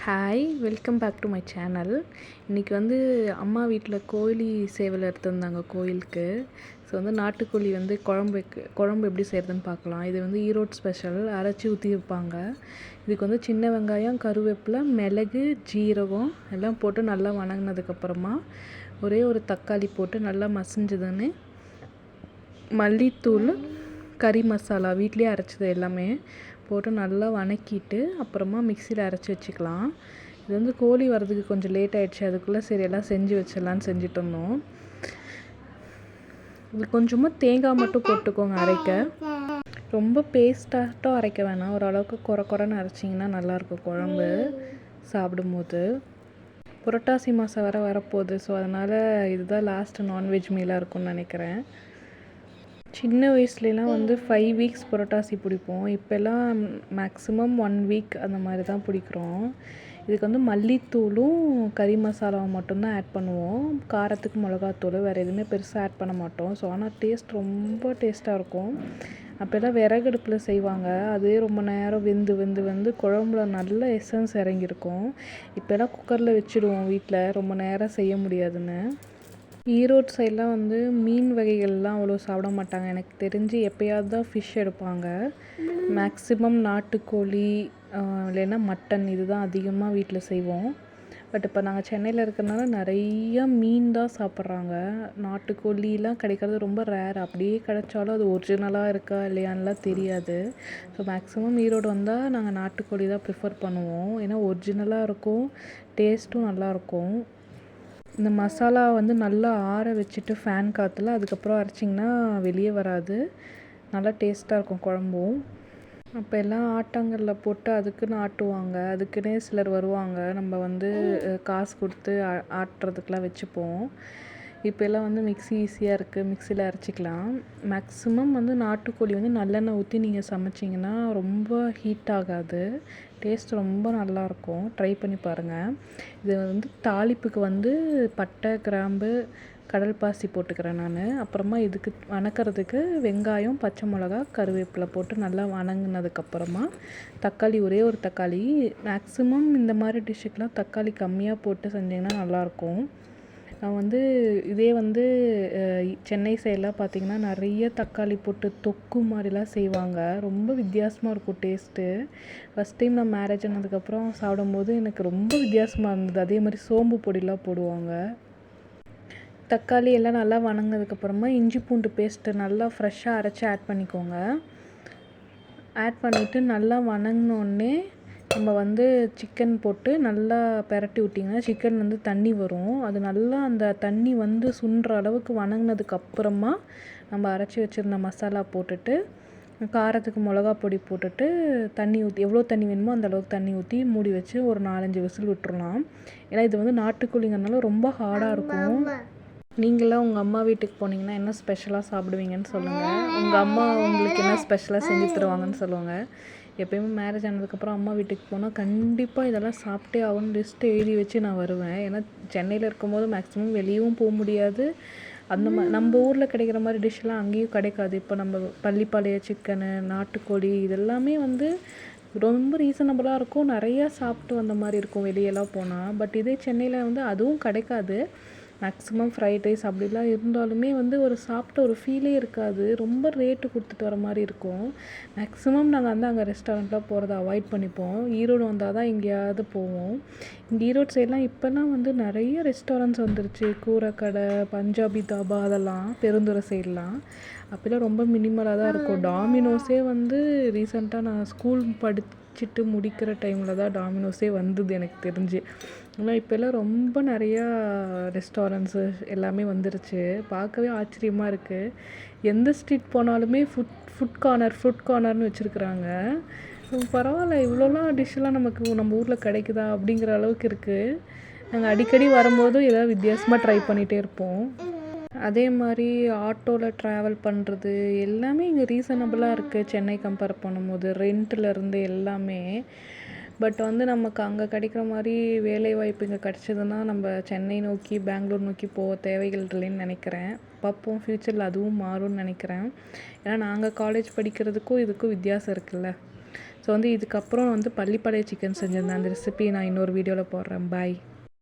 Hi, welcome back to my channel. இன்றைக்கி வந்து அம்மா வீட்டில் கோழி சேவல் எடுத்திருந்தாங்க கோயிலுக்கு. ஸோ வந்து நாட்டுக்கோழி வந்து குழம்பு எப்படி செய்கிறதுன்னு பார்க்கலாம். இது வந்து ஈரோடு ஸ்பெஷல், அரைச்சி ஊற்றி வைப்பாங்க. இதுக்கு வந்து சின்ன வெங்காயம், கருவேப்பிலை, மிளகு, ஜீரகம் எல்லாம் போட்டு நல்லா வணங்கினதுக்கப்புறமா ஒரே ஒரு தக்காளி போட்டு நல்லா மசிஞ்சதுன்னு மல்லித்தூள், கறி மசாலா வீட்லேயே அரைச்சது எல்லாமே போட்டு நல்லா வணக்கிட்டு அப்புறமா மிக்சியில் அரைச்சி வச்சுக்கலாம். இது வந்து கோழி வர்றதுக்கு கொஞ்சம் லேட் ஆகிடுச்சு, அதுக்குள்ளே சரி எல்லாம் செஞ்சு வச்சிடலான்னு செஞ்சுட்டு இருந்தோம். இது கொஞ்சமாக தேங்காய் மட்டும் போட்டுக்கோங்க அரைக்க. ரொம்ப பேஸ்ட்டாகட்டும் அரைக்க வேணாம், ஓரளவுக்கு குறைன்னு அரைச்சிங்கன்னா நல்லாயிருக்கும் குழம்பு சாப்பிடும்போது. புரட்டாசி மாதம் வரப்போகுது. ஸோ அதனால் இதுதான் லாஸ்ட்டு நான்வெஜ் மீலாக இருக்கும்னு நினைக்கிறேன். சின்ன வயசுலலாம் வந்து 5 வீக்ஸ் புரட்டாசி பிடிப்போம். இப்போல்லாம் மேக்ஸிமம் 1 வீக் அந்த மாதிரி தான் பிடிக்கிறோம். இதுக்கு வந்து மல்லித்தூளும் கறி மசாலாவும் மட்டும்தான் ஆட் பண்ணுவோம். காரத்துக்கு மிளகாத்தூள், வேறு எதுவுமே பெருசாக ஆட் பண்ண மாட்டோம். ஸோ ஆனால் டேஸ்ட் ரொம்ப டேஸ்ட்டாக இருக்கும். அப்போல்லாம் விறகடுப்பில் செய்வாங்க, அதே ரொம்ப நேரம் வெந்து குழம்புல நல்ல எசன்ஸ் இறங்கியிருக்கும். இப்போல்லாம் குக்கரில் வச்சுடுவோம் வீட்டில், ரொம்ப நேரம் செய்ய முடியாதுன்னு. ஈரோடு சைட்லாம் வந்து மீன் வகைகள்லாம் அவ்வளோ சாப்பிட மாட்டாங்க. எனக்கு தெரிஞ்சு எப்போயாவது தான் ஃபிஷ் எடுப்பாங்க. மேக்ஸிமம் நாட்டுக்கோழி இல்லைன்னா மட்டன், இதுதான் அதிகமாக வீட்டில் செய்வோம். பட் இப்போ நாங்கள் சென்னையில் இருக்கிறனால நிறையா மீன் தான் சாப்பிட்றாங்க. நாட்டுக்கோழிலாம் கிடைக்கிறது ரொம்ப ரேர். அப்படியே கிடைச்சாலும் அது ஒரிஜினலாக இருக்கா இல்லையான்லாம் தெரியாது. ஸோ மேக்ஸிமம் ஈரோடு வந்தால் நாங்கள் நாட்டுக்கோழி தான் ப்ரிஃபர் பண்ணுவோம். ஏன்னா ஒரிஜினலாக இருக்கும், டேஸ்ட்டும் நல்லாயிருக்கும். இந்த மசாலா வந்து நல்லா ஆற வச்சுட்டு ஃபேன் காற்றுல அதுக்கப்புறம் அரைச்சிங்கன்னா வெளியே வராது, நல்லா டேஸ்ட்டாக இருக்கும் குழம்பும். அப்போ எல்லாம் ஆட்டாங்கல்ல போட்டு அதுக்குன்னு ஆட்டுவாங்க. அதுக்குன்னே சிலர் வருவாங்க, நம்ம வந்து காசு கொடுத்து ஆட்டுறதுக்கெலாம் வச்சுப்போம். இப்போ எல்லாம் வந்து மிக்ஸி ஈஸியாக இருக்குது, மிக்சியில் அரைச்சிக்கலாம். மேக்ஸிமம் வந்து நாட்டுக்கோழி வந்து நல்லெண்ணெய் ஊற்றி நீங்கள் சமைச்சிங்கன்னா ரொம்ப ஹீட் ஆகாது, டேஸ்ட் ரொம்ப நல்லாயிருக்கும். ட்ரை பண்ணி பாருங்கள். இது வந்து தாளிப்புக்கு வந்து பட்டை, கிராம்பு, கடல் பாசி போட்டுக்கிறேன் நான். அப்புறமா இதுக்கு வணக்கிறதுக்கு வெங்காயம், பச்சை மிளகா, கருவேப்பிலை போட்டு நல்லா வணங்கினதுக்கப்புறமா தக்காளி, ஒரே ஒரு தக்காளி. மேக்ஸிமம் இந்த மாதிரி டிஷ்ஷுக்கெலாம் தக்காளி கம்மியாக போட்டு செஞ்சிங்கன்னா நல்லாயிருக்கும். நான் வந்து இதே வந்து சென்னை சைடெலாம் பார்த்திங்கன்னா நிறைய தக்காளி போட்டு தொக்கு மாதிரிலாம் செய்வாங்க. ரொம்ப வித்தியாசமாக இருக்கும் டேஸ்ட்டு. ஃபஸ்ட் டைம் நான் மேரேஜ் ஆனதுக்கப்புறம் சாப்பிடும்போது எனக்கு ரொம்ப வித்தியாசமாக இருந்தது. அதே மாதிரி சோம்பு பொடிலாம் போடுவாங்க. தக்காளி எல்லாம் நல்லா வணங்கினதுக்கப்புறமா இஞ்சி பூண்டு பேஸ்ட்டு நல்லா ஃப்ரெஷ்ஷாக அரைச்சி ஆட் பண்ணிக்கோங்க. ஆட் பண்ணிவிட்டு நல்லா வணங்கினோடனே நம்ம வந்து சிக்கன் போட்டு நல்லா பெரட்டி விட்டிங்கன்னா சிக்கன் வந்து தண்ணி வரும். அது நல்லா அந்த தண்ணி வந்து சுண்டுற அளவுக்கு வணங்கினதுக்கப்புறமா நம்ம அரைச்சி வச்சுருந்த மசாலா போட்டுட்டு, காரத்துக்கு மிளகா பொடி போட்டுட்டு, தண்ணி ஊற்றி எவ்வளோ தண்ணி வேணுமோ அந்த அளவுக்கு தண்ணி ஊற்றி மூடி வச்சு ஒரு 4-5 விசில் விட்டுறலாம். ஏன்னா இது வந்து நாட்டுக்கோழிங்கிறனால ரொம்ப ஹார்டாக இருக்கும். நீங்களாம் உங்கள் அம்மா வீட்டுக்கு போனீங்கன்னா என்ன ஸ்பெஷலாக சாப்பிடுவீங்கன்னு சொல்லுங்கள். உங்கள் அம்மா உங்களுக்கு என்ன ஸ்பெஷலாக செஞ்சு தருவாங்கன்னு சொல்லுவாங்கள். எப்போயுமே மேரேஜ் ஆனதுக்கப்புறம் அம்மா வீட்டுக்கு போனால் கண்டிப்பாக இதெல்லாம் சாப்பிட்டே ஆகணும்னு லிஸ்ட்டு எழுதி வச்சு நான் வருவேன். ஏன்னா சென்னையில் இருக்கும்போது மேக்ஸிமம் வெளியவும் போக முடியாது. அந்த நம்ம ஊரில் கிடைக்கிற மாதிரி டிஷ்ஷெலாம் அங்கேயும் கிடைக்காது. இப்போ நம்ம பள்ளிப்பாளைய சிக்கனு, நாட்டுக்கோழி இதெல்லாமே வந்து ரொம்ப ரீசனபிளாக இருக்கும். நிறையா சாப்பிட்டு வந்த மாதிரி இருக்கும் வெளியெல்லாம் போனால். பட் இதே சென்னையில் வந்து அதுவும் கிடைக்காது. மேக்ஸிமம் ஃப்ரைட் ரைஸ் அப்படிலாம் இருந்தாலுமே வந்து ஒரு சாப்பிட்ட ஒரு ஃபீலே இருக்காது. ரொம்ப ரேட்டு கொடுத்துட்டு வர மாதிரி இருக்கும். மேக்ஸிமம் நாங்கள் வந்து அங்கே ரெஸ்டாரண்ட்லாம் போகிறத அவாய்ட் பண்ணிப்போம். ஈரோடு வந்தால் தான் எங்கேயாவது போவோம். இங்கே ஈரோடு சைட்லாம் இப்போல்லாம் வந்து நிறைய ரெஸ்டாரண்ட்ஸ் வந்துருச்சு. கூரைக்கடை, பஞ்சாபி தாபா, அதெல்லாம் பெருந்துறை சைட்லாம். அப்போலாம் ரொம்ப மினிமலாக தான் இருக்கும். டாமினோஸே வந்து ரீசெண்டாக நான் ஸ்கூல் படிச்சுட்டு முடிக்கிற டைமில் தான் டாமினோஸே வந்தது எனக்கு தெரிஞ்சு. ஆனால் இப்போல்லாம் ரொம்ப நிறையா ரெஸ்டாரண்ட்ஸு எல்லாமே வந்துருச்சு. பார்க்கவே ஆச்சரியமாக இருக்குது. எந்த ஸ்ட்ரீட் போனாலுமே ஃபுட் கார்னர்னு வச்சுருக்குறாங்க. பரவாயில்ல, இவ்வளோலாம் டிஷ்ஷெலாம் நம்ம ஊரில் கிடைக்குதா அப்படிங்கிற அளவுக்கு இருக்குது. நாங்கள் அடிக்கடி வரும்போது ஏதாவது வித்தியாசமாக ட்ரை பண்ணிகிட்டே இருப்போம். அதே மாதிரி ஆட்டோவில் ட்ராவல் பண்ணுறது எல்லாமே இங்கே ரீசனபிளாக இருக்குது சென்னை கம்பேர் பண்ணும்போது, ரெண்ட்டிலேருந்து எல்லாமே. பட் வந்து நமக்கு அங்கே கிடைக்கிற மாதிரி வேலைவாய்ப்பு இங்கே கிடச்சிதுன்னா நம்ம சென்னை நோக்கி, பெங்களூர் நோக்கி போக தேவைகள் இல்லைன்னு நினைக்கிறேன். பார்ப்போம், ஃப்யூச்சரில் அதுவும் மாறும்னு நினைக்கிறேன். ஏன்னா நாங்கள் காலேஜ் படிக்கிறதுக்கும் இதுக்கும் வித்தியாசம் இருக்குல்ல. ஸோ வந்து இதுக்கப்புறம் வந்து பள்ளிப்பாளைய சிக்கன் செஞ்சிருந்தேன். அந்த ரெசிபி நான் இன்னொரு வீடியோவில் போடுறேன். பாய்.